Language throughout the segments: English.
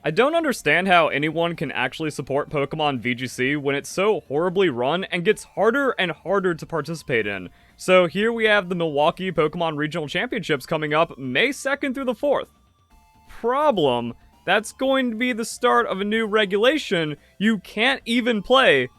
I don't understand how anyone can actually support Pokemon VGC when it's so horribly run and gets harder and harder to participate in. So here we have the Milwaukee Pokemon Regional Championships coming up May 2nd through the 4th. Problem, that's going to be the start of a new regulation you can't even play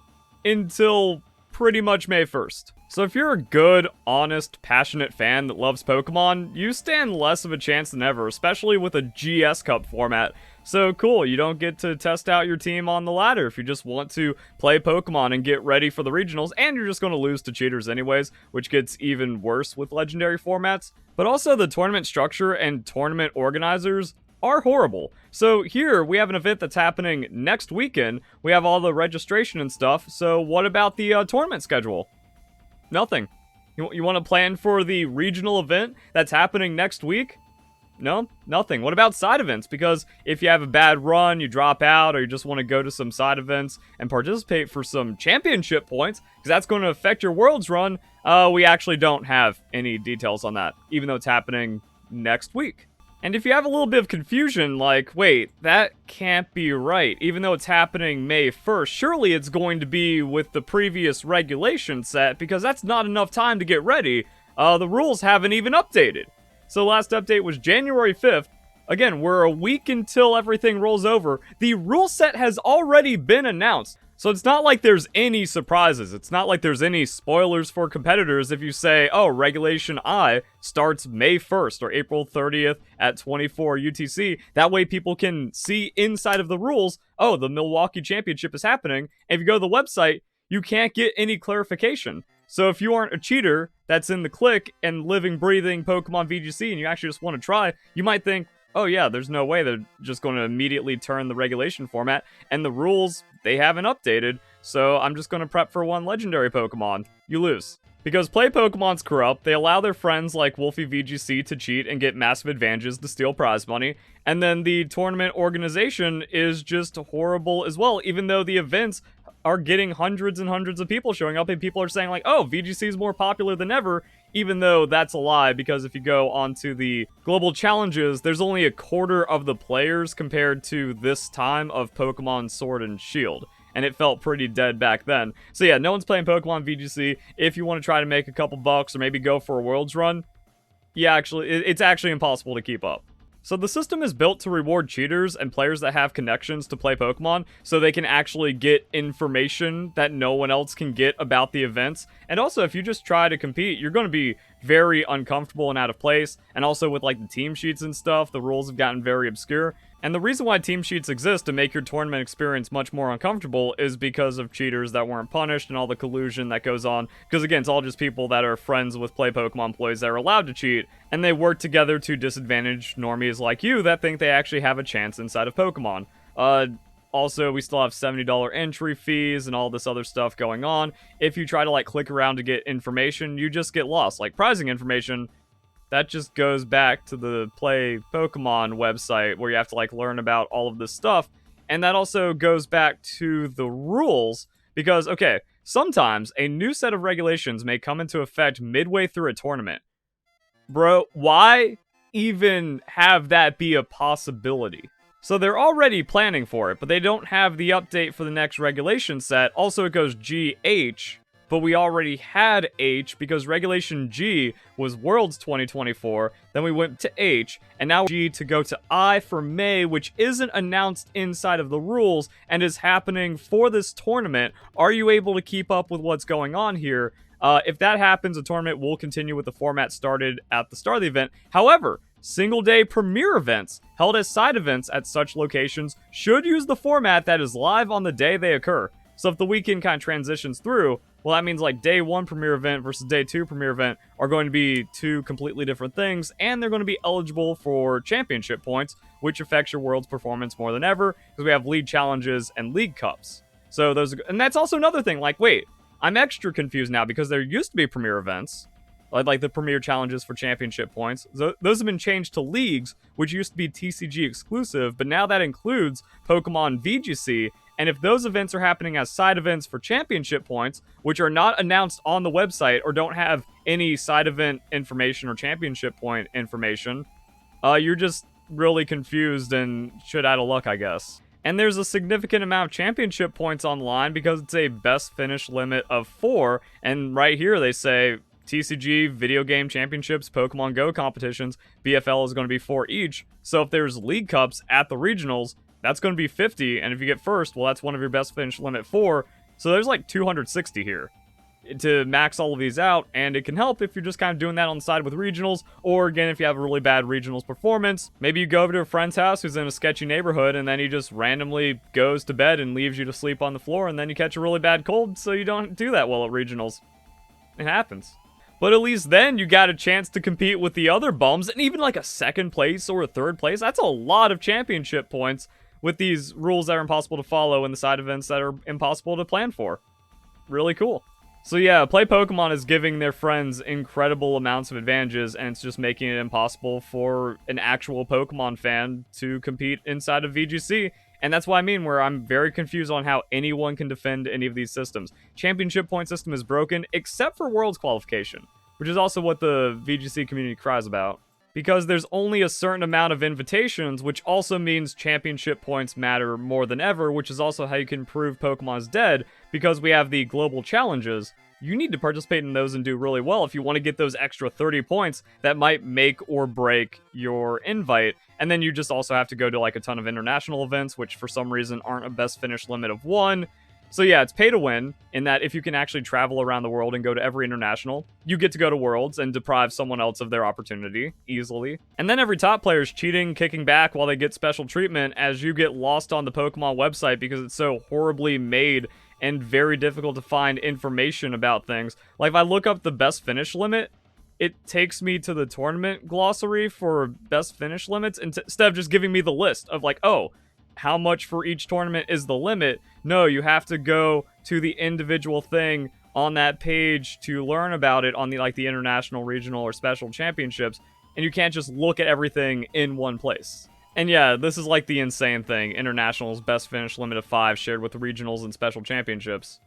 until pretty much May 1st. So if you're a good, honest, passionate fan that loves Pokemon, you stand less of a chance than ever, especially with a GS Cup format. So cool, you don't get to test out your team on the ladder if you just want to play Pokemon and get ready for the regionals, and you're just going to lose to cheaters anyways, which gets even worse with legendary formats. But also the tournament structure and tournament organizers are horrible. So here, we have an event that's happening next weekend. We have all the registration and stuff, so what about the tournament schedule? Nothing. You want to plan for the regional event that's happening next week? No, nothing. What about side events? Because if you have a bad run, you drop out, or you just want to go to some side events and participate for some championship points, because that's going to affect your Worlds run, we actually don't have any details on that, even though it's happening next week. And if you have a little bit of confusion, like, wait, that can't be right. Even though it's happening May 1st, surely it's going to be with the previous regulation set, because that's not enough time to get ready. The rules haven't even updated. So last update was January 5th. Again, we're a week until everything rolls over. The rule set has already been announced. So it's not like there's any surprises. It's not like there's any spoilers for competitors if you say, oh, Regulation I starts May 1st or April 30th at 24 UTC. That way people can see inside of the rules, oh, the Milwaukee Championship is happening. And if you go to the website, you can't get any clarification. So if you aren't a cheater that's in the click and living, breathing Pokemon VGC and you actually just want to try, you might think, oh yeah, there's no way they're just going to immediately turn the regulation format, and the rules, they haven't updated, so I'm just going to prep for one legendary Pokemon. You lose. Because play Pokemon's corrupt, they allow their friends like WolfeyVGC to cheat and get massive advantages to steal prize money, and then the tournament organization is just horrible as well, even though the events are getting hundreds and hundreds of people showing up, and people are saying like, oh, VGC is more popular than ever, even though that's a lie, because if you go onto the global challenges, there's only a quarter of the players compared to this time of Pokemon Sword and Shield, and it felt pretty dead back then. So yeah, no one's playing Pokemon VGC. If you want to try to make a couple bucks or maybe go for a Worlds run, yeah, actually, it's actually impossible to keep up. So the system is built to reward cheaters and players that have connections to play Pokemon so they can actually get information that no one else can get about the events. And also, if you just try to compete, you're going to be very uncomfortable and out of place. And also with like the team sheets and stuff, the rules have gotten very obscure. And the reason why team sheets exist to make your tournament experience much more uncomfortable is because of cheaters that weren't punished and all the collusion that goes on. Because again, it's all just people that are friends with Play Pokemon employees that are allowed to cheat, and they work together to disadvantage normies like you that think they actually have a chance inside of Pokemon. Also, we still have $70 entry fees and all this other stuff going on. If you try to like click around to get information, you just get lost. Like prizing information, that just goes back to the Play Pokemon website where you have to like learn about all of this stuff. And that also goes back to the rules because, okay, sometimes a new set of regulations may come into effect midway through a tournament. Bro, why even have that be a possibility? So they're already planning for it, but they don't have the update for the next regulation set. Also, it goes GH, but we already had H because Regulation G was Worlds 2024, then we went to H, and now G to go to I for May, which isn't announced inside of the rules and is happening for this tournament. Are you able to keep up with what's going on here? If that happens, the tournament will continue with the format started at the start of the event. However, single-day premier events held as side events at such locations should use the format that is live on the day they occur. So if the weekend kind of transitions through, well, that means like day 1 premier event versus day 2 premier event are going to be two completely different things, and they're going to be eligible for championship points, which affects your World's performance more than ever, because we have league challenges and league cups. So those, and that's also another thing, like, wait, I'm extra confused now because there used to be premier events, like the premier challenges for championship points. Those have been changed to leagues, which used to be TCG exclusive, but now that includes Pokemon VGC. And if those events are happening as side events for championship points, which are not announced on the website or don't have any side event information or championship point information, you're just really confused and shit out of luck, I guess. And there's a significant amount of championship points online because it's a best finish limit of 4. And right here they say TCG, Video Game Championships, Pokemon Go competitions, BFL is going to be 4 each. So if there's League Cups at the regionals, that's going to be 50. And if you get first, well, that's one of your best finish limit 4. So there's like 260 here to max all of these out, and it can help if you're just kind of doing that on the side with regionals, or again, if you have a really bad regionals performance, maybe you go over to a friend's house who's in a sketchy neighborhood, and then he just randomly goes to bed and leaves you to sleep on the floor, and then you catch a really bad cold, so you don't do that well at regionals. It happens. But at least then you got a chance to compete with the other bums, and even like a 2nd place or a 3rd place, that's a lot of championship points with these rules that are impossible to follow and the side events that are impossible to plan for. Really cool. So yeah, Play Pokemon is giving their friends incredible amounts of advantages, and it's just making it impossible for an actual Pokemon fan to compete inside of VGC. And that's what I mean, where I'm very confused on how anyone can defend any of these systems. Championship point system is broken, except for Worlds qualification, which is also what the VGC community cries about. Because there's only a certain amount of invitations, which also means championship points matter more than ever, which is also how you can prove Pokemon's dead, because we have the global challenges. You need to participate in those and do really well if you want to get those extra 30 points that might make or break your invite. And then you just also have to go to like a ton of international events, which for some reason aren't a best finish limit of 1. So yeah, it's pay to win, in that if you can actually travel around the world and go to every international, you get to go to Worlds and deprive someone else of their opportunity, easily. And then every top player is cheating, kicking back while they get special treatment as you get lost on the Pokemon website because it's so horribly made and very difficult to find information about things. Like if I look up the best finish limit, it takes me to the tournament glossary for best finish limits instead of just giving me the list of like, oh, how much for each tournament is the limit? No, you have to go to the individual thing on that page to learn about it on the like the international, regional, or special championships, and you can't just look at everything in one place. And yeah, this is like the insane thing. Internationals, best finish limit of 5 shared with the regionals and special championships.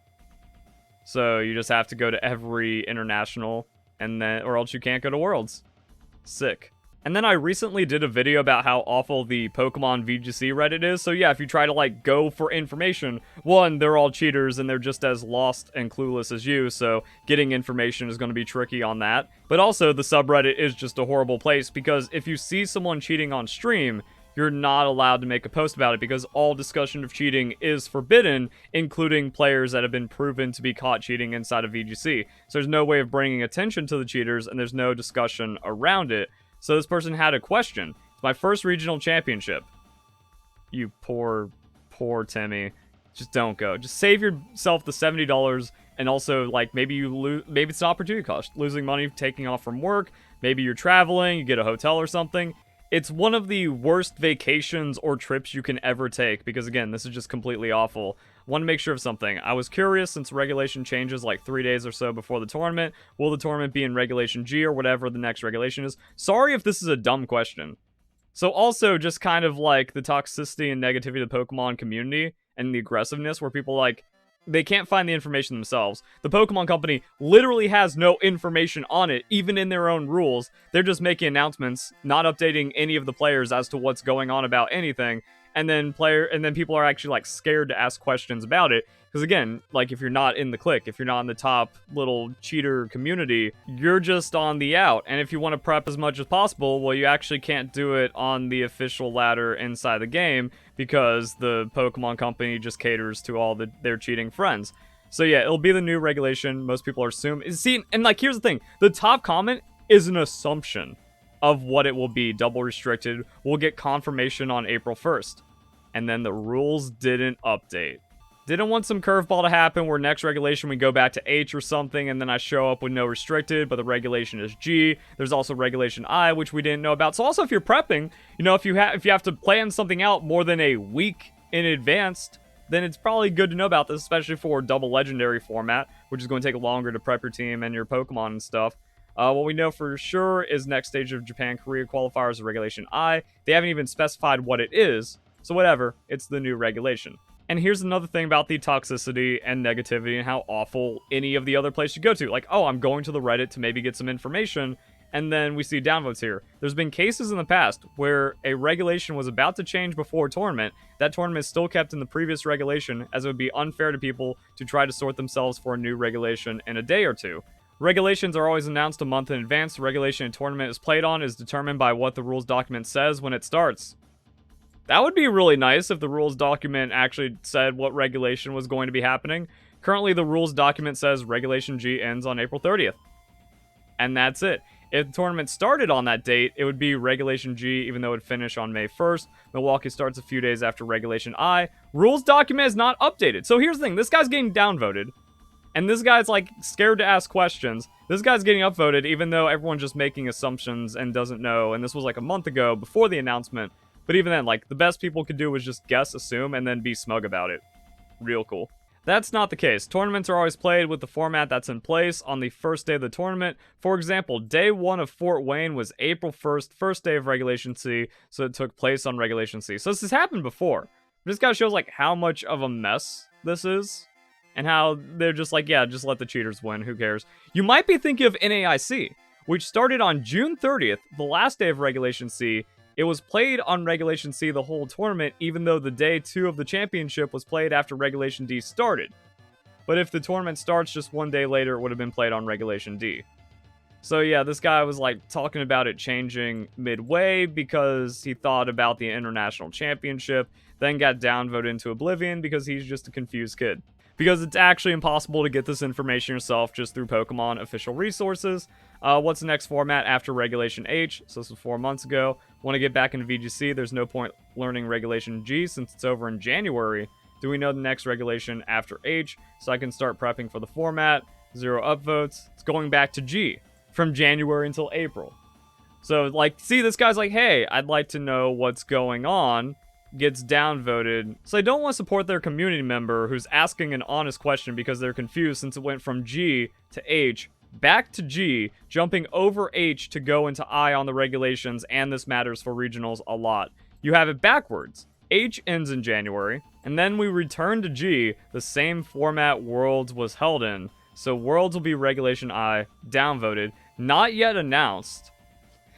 So you just have to go to every international, and then, or else you can't go to Worlds. Sick. And then I recently did a video about how awful the Pokemon VGC Reddit is. So yeah, if you try to like go for information, one, they're all cheaters and they're just as lost and clueless as you. So getting information is going to be tricky on that. But also the subreddit is just a horrible place because if you see someone cheating on stream, you're not allowed to make a post about it because all discussion of cheating is forbidden, including players that have been proven to be caught cheating inside of VGC. So there's no way of bringing attention to the cheaters and there's no discussion around it. So this person had a question. It's my first regional championship. You poor Timmy. Just don't go. Just save yourself the $70 and also like maybe maybe it's an opportunity cost. Losing money, taking off from work. Maybe you're traveling, you get a hotel or something. It's one of the worst vacations or trips you can ever take because again, this is just completely awful. I want to make sure of something. I was curious since regulation changes like 3 days or so before the tournament. Will the tournament be in Regulation G or whatever the next regulation is? Sorry if this is a dumb question. So also just kind of like the toxicity and negativity of the Pokemon community and the aggressiveness where people like, they can't find the information themselves. The Pokemon company literally has no information on it, even in their own rules. They're just making announcements, not updating any of the players as to what's going on about anything. And then people are actually like scared to ask questions about it. Because again, like if you're not in the clique, if you're not in the top little cheater community, you're just on the out. And if you want to prep as much as possible, well, you actually can't do it on the official ladder inside the game because the Pokemon company just caters to all their cheating friends. So yeah, it'll be the new regulation. Most people are assuming. See, and like here's the thing, the top comment is an assumption of what it will be, double restricted. We'll get confirmation on April 1st. And then the rules didn't update. Didn't want some curveball to happen where next regulation we go back to H or something and then I show up with no restricted, but the regulation is G. There's also regulation I, which we didn't know about. So also if you're prepping, you know, if you have to plan something out more than a week in advance, then it's probably good to know about this, especially for double legendary format, which is going to take longer to prep your team and your Pokemon and stuff. What we know for sure is next stage of Japan Korea qualifiers is regulation I. They haven't even specified what it is. So whatever, it's the new regulation. And here's another thing about the toxicity and negativity and how awful any of the other places you go to. Like, oh, I'm going to the Reddit to maybe get some information, and then we see downvotes here. There's been cases in the past where a regulation was about to change before a tournament. That tournament is still kept in the previous regulation, as it would be unfair to people to try to sort themselves for a new regulation in a day or two. Regulations are always announced a month in advance. The regulation a tournament is played on is determined by what the rules document says when it starts. That would be really nice if the rules document actually said what regulation was going to be happening. Currently, the rules document says Regulation G ends on April 30th. And that's it. If the tournament started on that date, it would be Regulation G, even though it would finish on May 1st. Milwaukee starts a few days after Regulation I. Rules document is not updated. So here's the thing. This guy's getting downvoted. And this guy's, like, scared to ask questions. This guy's getting upvoted, even though everyone's just making assumptions and doesn't know. And this was, like, a month ago, before the announcement. But even then, like, the best people could do was just guess, assume, and then be smug about it. Real cool. That's not the case. Tournaments are always played with the format that's in place on the first day of the tournament. For example, day 1 of Fort Wayne was April 1st, first day of Regulation C, so it took place on Regulation C. So this has happened before. This guy shows, like, how much of a mess this is, and how they're just like, yeah, just let the cheaters win, who cares? You might be thinking of NAIC, which started on June 30th, the last day of Regulation C. It was played on Regulation C the whole tournament, even though the day 2 of the championship was played after Regulation D started. But if the tournament starts just one day later, it would have been played on Regulation D. So yeah, this guy was like talking about it changing midway because he thought about the international championship, then got downvoted into oblivion because he's just a confused kid. Because it's actually impossible to get this information yourself just through Pokemon official resources. What's the next format after Regulation H? So this was 4 months ago. Want to get back into VGC? There's no point learning Regulation G since it's over in January. Do we know the next regulation after H? So I can start prepping for the format. 0 upvotes. It's going back to G from January until April. So, like, see, this guy's like, hey, I'd like to know what's going on. Gets downvoted. So they don't want to support their community member who's asking an honest question because they're confused since it went from G to H, back to G, jumping over H to go into I on the regulations, and this matters for regionals a lot. You have it backwards. H ends in January, and then we return to G, the same format Worlds was held in. So Worlds will be Regulation I, downvoted, not yet announced.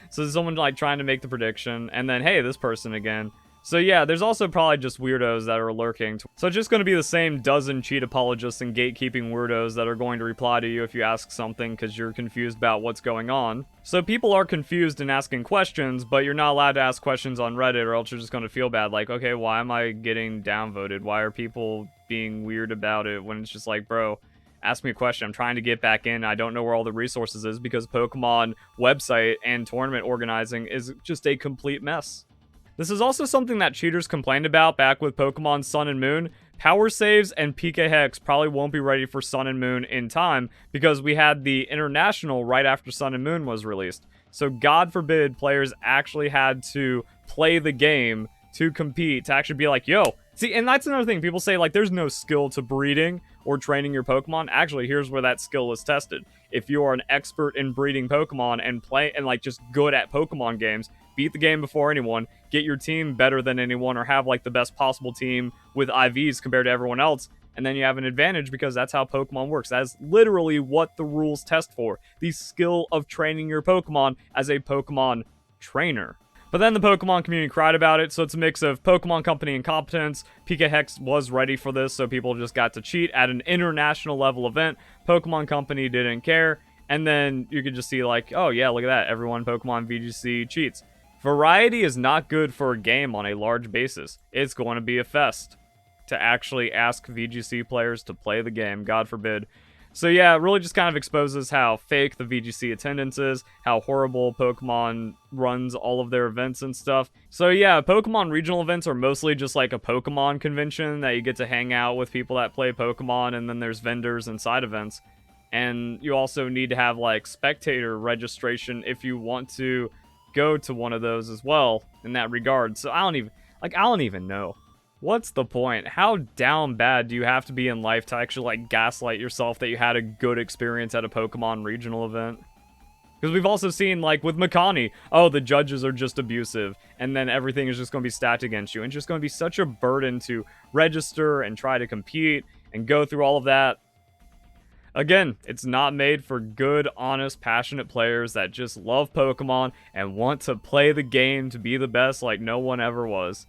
So there's someone like trying to make the prediction, and then, hey, this person again. So yeah, there's also probably just weirdos that are lurking. So it's just going to be the same dozen cheat apologists and gatekeeping weirdos that are going to reply to you if you ask something because you're confused about what's going on. So people are confused and asking questions, but you're not allowed to ask questions on Reddit or else you're just going to feel bad. Like, okay, why am I getting downvoted? Why are people being weird about it when it's just like, bro, ask me a question. I'm trying to get back in. I don't know where all the resources is because Pokemon website and tournament organizing is just a complete mess. This is also something that cheaters complained about back with Pokemon Sun and Moon. Power saves and PK Hex probably won't be ready for Sun and Moon in time because we had the International right after Sun and Moon was released. So God forbid players actually had to play the game to compete, to actually be like, yo. See, and that's another thing. People say, like, there's no skill to breeding or training your Pokemon. Actually, here's where that skill is tested. If you are an expert in breeding Pokemon and play and, like, just good at Pokemon games, beat the game before anyone, get your team better than anyone, or have, like, the best possible team with IVs compared to everyone else, and then you have an advantage because that's how Pokemon works. That is literally what the rules test for. The skill of training your Pokemon as a Pokemon trainer. But then the Pokemon community cried about it, so it's a mix of Pokemon Company incompetence. PK Hex was ready for this, so people just got to cheat at an international level event. Pokemon Company didn't care, and then you could just see like, oh yeah, look at that, everyone Pokemon VGC cheats. Variety is not good for a game on a large basis. It's going to be a fest to actually ask VGC players to play the game, God forbid. So yeah, it really just kind of exposes how fake the VGC attendance is, how horrible Pokemon runs all of their events and stuff. So yeah, Pokemon regional events are mostly just like a Pokemon convention that you get to hang out with people that play Pokemon, and then there's vendors and side events. And you also need to have like spectator registration if you want to go to one of those as well in that regard. So I don't even know. What's the point? How down bad do you have to be in life to actually, like, gaslight yourself that you had a good experience at a Pokemon regional event? Because we've also seen, like, with Makani, oh, the judges are just abusive, and then everything is just going to be stacked against you, and it's just going to be such a burden to register and try to compete and go through all of that. Again, it's not made for good, honest, passionate players that just love Pokemon and want to play the game to be the best like no one ever was.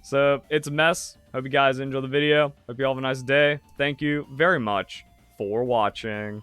So, it's a mess. Hope you guys enjoy the video. Hope you all have a nice day. Thank you very much for watching.